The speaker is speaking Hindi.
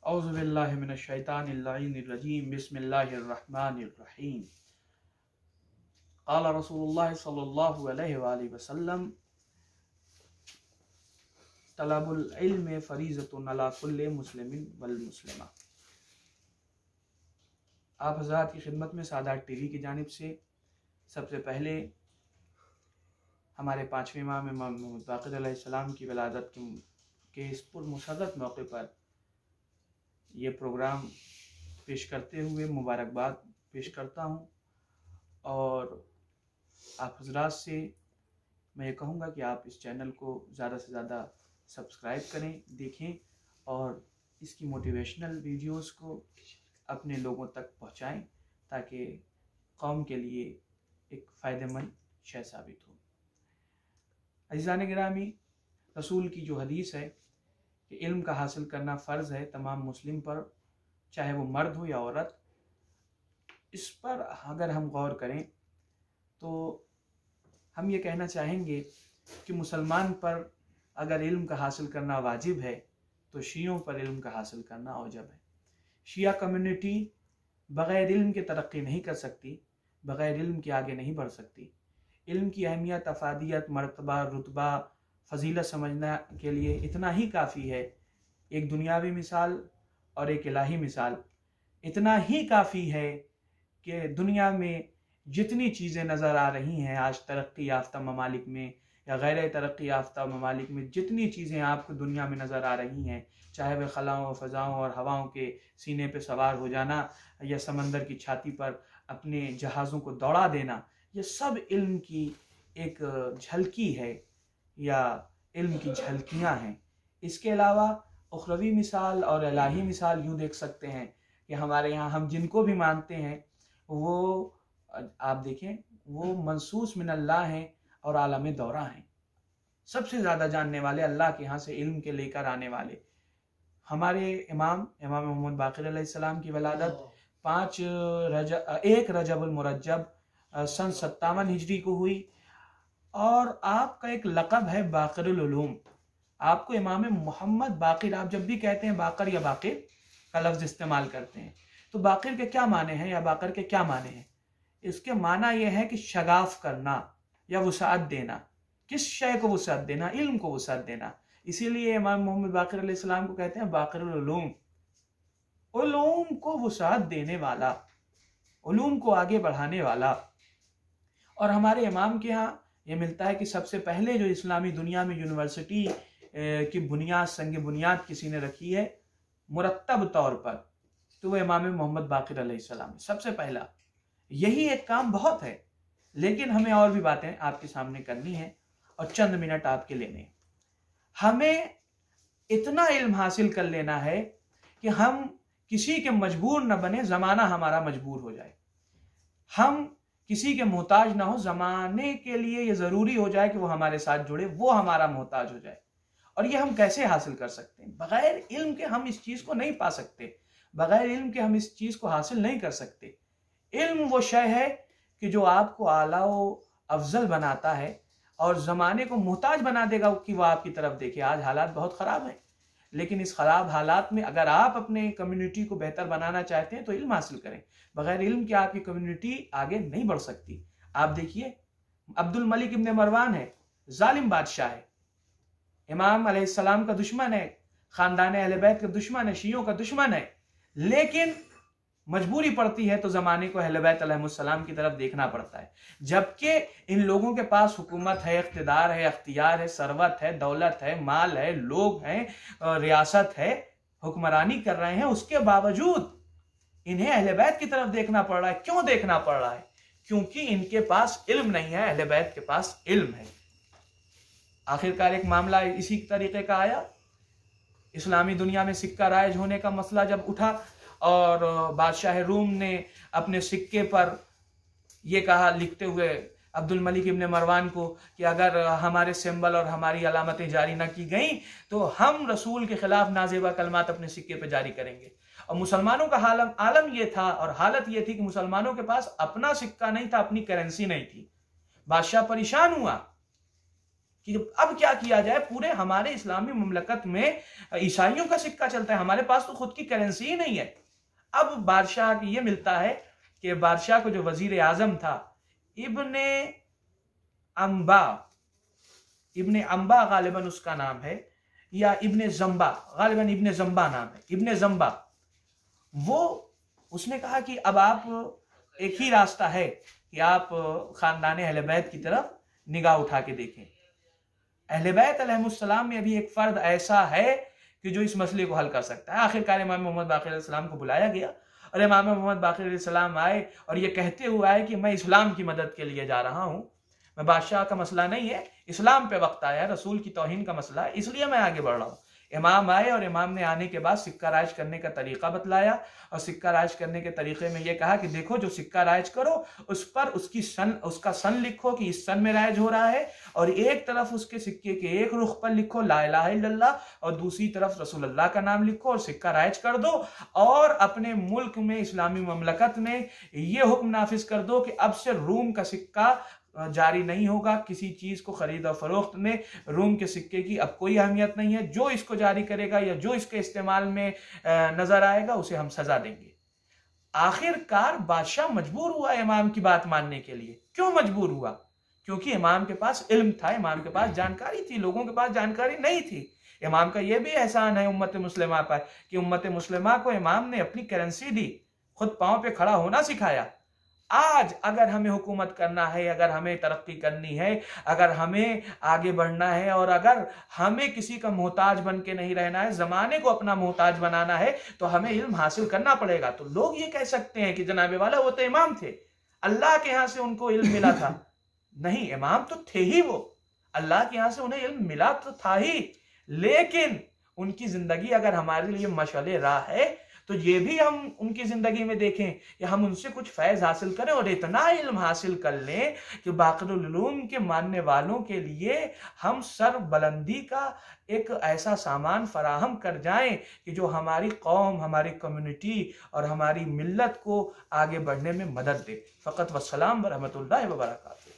औज़ुबिल्लाहि मिनश्शैतानिर्रजीम बिस्मिल्लाहिर्रहमानिर्रहीम। क़ाला रसूलुल्लाह सल्लल्लाहु अलैहि वसल्लम तलबुल इल्म फ़रीज़तुन अला कुल्लि मुस्लिमिन वल मुस्लिमा। आप हज़रात की खिदमत में सादात टीवी की जानिब से सबसे पहले हमारे पाँचवें इमाम मोहम्मद बाक़िर अलैहिस्सलाम की विलादत के इस पुरमसरत मौके पर ये प्रोग्राम पेश करते हुए मुबारकबाद पेश करता हूँ। और आप हज़रात से मैं ये कहूँगा कि आप इस चैनल को ज़्यादा से ज़्यादा सब्सक्राइब करें, देखें और इसकी मोटिवेशनल वीडियोस को अपने लोगों तक पहुँचाएं ताकि कौम के लिए एक फ़ायदेमंद शय साबित हो। अज़ीज़ान गिरामी, रसूल की जो हदीस है कि इल्म का हासिल करना फ़र्ज़ है तमाम मुस्लिम पर, चाहे वो मर्द हो या औरत, इस पर अगर हम गौर करें तो हम ये कहना चाहेंगे कि मुसलमान पर अगर इल्म का हासिल करना वाजिब है तो शियों पर इल्म का हासिल करना औजब है। शिया कम्युनिटी बग़ैर इल्म के तरक्की नहीं कर सकती, बग़ैर इल्म के आगे नहीं बढ़ सकती। इल्म की अहमियत, अफादियत, मर्तबा, रुतबा, फ़जीलत समझने के लिए इतना ही काफ़ी है। एक दुनियावी मिसाल और एक इलाही मिसाल। इतना ही काफ़ी है कि दुनिया में जितनी चीज़ें नज़र आ रही हैं आज तरक्की याफ्ता ममालिक में या गैर तरक्की याफ्ता ममालिक में, जितनी चीज़ें आपको दुनिया में नज़र आ रही हैं, चाहे वह खलाओं, फ़ज़ाओं और हवाओं के सीने पे सवार हो जाना या समंदर की छाती पर अपने जहाज़ों को दौड़ा देना, ये सब इल्म की एक झलकी है या इल्म की झलकियाँ हैं। इसके अलावा उखरवी मिसाल और इलाही मिसाल यूँ देख सकते हैं कि हमारे यहाँ हम जिनको भी मानते हैं वो आप देखें वो मनसूस मिनल्लाह हैं और आलम दौरा हैं। सबसे ज़्यादा जानने वाले, अल्लाह के यहाँ से इल्म के लेकर आने वाले हमारे इमाम मोहम्मद बाक़िर अलैहिस्सलाम की विलादत 1 रजबुल मुरज्जब सन 57 हिजरी को हुई। और आपका एक लक़ब है बाक़िरुल उलूम। आपको इमाम मोहम्मद बाक़िर, आप जब भी कहते हैं बाक़िर या बाक़िर का लफ्ज़ इस्तेमाल करते हैं तो बाक़िर के क्या माने हैं या बाक़िर के क्या माने हैं? इसके माना यह है कि शगाफ करना या वुसाअत देना। किस शय को वुसाअत देना? इल्म को वुसाअत देना। इसीलिए इमाम मोहम्मद बाक़िर अलैहिस्सलाम को कहते हैं बाक़िरुल उलूम। उलूम को वुसाअत देने वाला, उलूम को आगे बढ़ाने वाला। और हमारे इमाम के यहाँ ये मिलता है कि सबसे पहले जो इस्लामी दुनिया में यूनिवर्सिटी की बुनियाद, संग बुनियाद किसी ने रखी है मुरत्तब तौर पर, तो वो इमाम मोहम्मद बाक़िर अलैहिस्सलाम है सबसे पहला। यही एक काम बहुत है, लेकिन हमें और भी बातें आपके सामने करनी है और चंद मिनट आपके लेने हैं। हमें इतना इल्म हासिल कर लेना है कि हम किसी के मजबूर न बने, ज़माना हमारा मजबूर हो जाए। हम किसी के मोहताज ना हो, ज़माने के लिए ये ज़रूरी हो जाए कि वो हमारे साथ जुड़े, वो हमारा मोहताज हो जाए। और ये हम कैसे हासिल कर सकते हैं? बग़ैर इल्म के हम इस चीज़ को नहीं पा सकते, बग़ैर इल्म के हम इस चीज़ को हासिल नहीं कर सकते। इल्म वो शय है कि जो आपको आला व अफजल बनाता है और ज़माने को मोहताज बना देगा कि वह आपकी तरफ देखे। आज हालात बहुत ख़राब हैं, लेकिन इस ख़राब हालात में अगर आप अपने कम्युनिटी को बेहतर बनाना चाहते हैं तो इल्म हासिल करें। बग़ैर इल्म के आपकी कम्युनिटी आगे नहीं बढ़ सकती। आप देखिए, अब्दुल मलिक इब्न मरवान है, जालिम बादशाह है, इमाम अलैहिस्सलाम का दुश्मन है, ख़ानदान अहले बैत का दुश्मन है, शियों का दुश्मन है, लेकिन मजबूरी पड़ती है तो ज़माने को अहले बैत अलैहिस्सलाम की तरफ देखना पड़ता है। जबकि इन लोगों के पास हुकूमत है, इख्तिदार है, अख्तियार है, सरवत है, दौलत है, माल है, लोग हैं, रियासत है, हुक्मरानी कर रहे हैं, उसके बावजूद इन्हें अहले बैत की तरफ देखना पड़ रहा है। क्यों देखना पड़ रहा है? क्योंकि इनके पास इल्म नहीं है, अहले बैत के पास इल्म है। आखिरकार एक मामला इसी तरीके का आया। इस्लामी दुनिया में सिक्का राइज होने का मसला जब उठा और बादशाह रूम ने अपने सिक्के पर यह कहा, लिखते हुए अब्दुल मलिक इब्न मरवान को, कि अगर हमारे सिंबल और हमारी अलामतें जारी ना की गई तो हम रसूल के खिलाफ नाजेबा कलमात अपने सिक्के पर जारी करेंगे। और मुसलमानों का आलम यह था और हालत यह थी कि मुसलमानों के पास अपना सिक्का नहीं था, अपनी करेंसी नहीं थी। बादशाह परेशान हुआ कि अब क्या किया जाए, पूरे हमारे इस्लामी मुमलकत में ईसाइयों का सिक्का चलता है, हमारे पास तो खुद की करेंसी ही नहीं है। अब बादशाह की ये मिलता है कि बादशाह को जो वजीर आजम था इब्ने अम्बा गालिबन उसका नाम है, या इब्ने जम्बा, गालिबन इब्ने जम्बा नाम है, इब्ने जम्बा, वो उसने कहा कि अब आप एक ही रास्ता है कि आप खानदान अहले बैत की तरफ निगाह उठा के देखें। अहले बैत अलैहिमुस्सलाम में अभी एक फर्द ऐसा है कि जो इस मसले को हल कर सकता है। आखिरकार इमाम मोहम्मद बाक़िर अलैहिस्सलाम को बुलाया गया और इमाम मोहम्मद बाक़िर अलैहिस्सलाम आए और ये कहते हुए आए कि मैं इस्लाम की मदद के लिए जा रहा हूँ, मैं बादशाह का मसला नहीं है, इस्लाम पे वक्त आया, रसूल की तौहीन का मसला है, इसलिए मैं आगे बढ़ रहा हूँ। इमाम आए और इमाम ने आने के बाद सिक्का राइज करने का तरीका बतलाया और सिक्का राइज करने के तरीके में ये कहा कि देखो जो सिक्का राइज करो उस पर उसका सन लिखो कि इस सन में राइज हो रहा है, और एक तरफ उसके सिक्के के एक रुख पर लिखो ला इलाहा इल्लल्लाह और दूसरी तरफ रसूलुल्लाह का नाम लिखो और सिक्का राइज कर दो, और अपने मुल्क में इस्लामी ममलकत में ये हुक्म नाफिज कर दो कि अब से रूम का सिक्का जारी नहीं होगा, किसी चीज को खरीद और फरोख्त में रूम के सिक्के की अब कोई अहमियत नहीं है, जो इसको जारी करेगा या जो इसके इस्तेमाल में नजर आएगा उसे हम सजा देंगे। आखिरकार बादशाह मजबूर हुआ इमाम की बात मानने के लिए। क्यों मजबूर हुआ? क्योंकि इमाम के पास इल्म था, इमाम के पास जानकारी थी, लोगों के पास जानकारी नहीं थी। इमाम का यह भी एहसान है उम्मत मुस्लिमा पर कि उम्मत मुस्लिमा को इमाम ने अपनी करेंसी दी, खुद पांव पे खड़ा होना सिखाया। आज अगर हमें हुकूमत करना है, अगर हमें तरक्की करनी है, अगर हमें आगे बढ़ना है और अगर हमें किसी का मोहताज बन के नहीं रहना है, जमाने को अपना मोहताज बनाना है, तो हमें इल्म हासिल करना पड़ेगा। तो लोग ये कह सकते हैं कि जनाबे वाला वो तो इमाम थे, अल्लाह के यहां से उनको इल्म मिला था। नहीं, इमाम तो थे ही, वो अल्लाह के यहां से उन्हें इल्म मिला तो था ही, लेकिन उनकी जिंदगी अगर हमारे लिए मशअले राह है तो ये भी हम उनकी जिंदगी में देखें कि हम उनसे कुछ फैज हासिल करें और इतना इल्म हासिल कर लें कि बाक़िरुल उलूम के मानने वालों के लिए हम सर बुलंदी का एक ऐसा सामान फराहम कर जाएं कि जो हमारी कौम, हमारी कम्युनिटी और हमारी मिल्लत को आगे बढ़ने में मदद दे। फ़क़त वस्सलाम व रहमतुल्लाहि व बरकातुहू।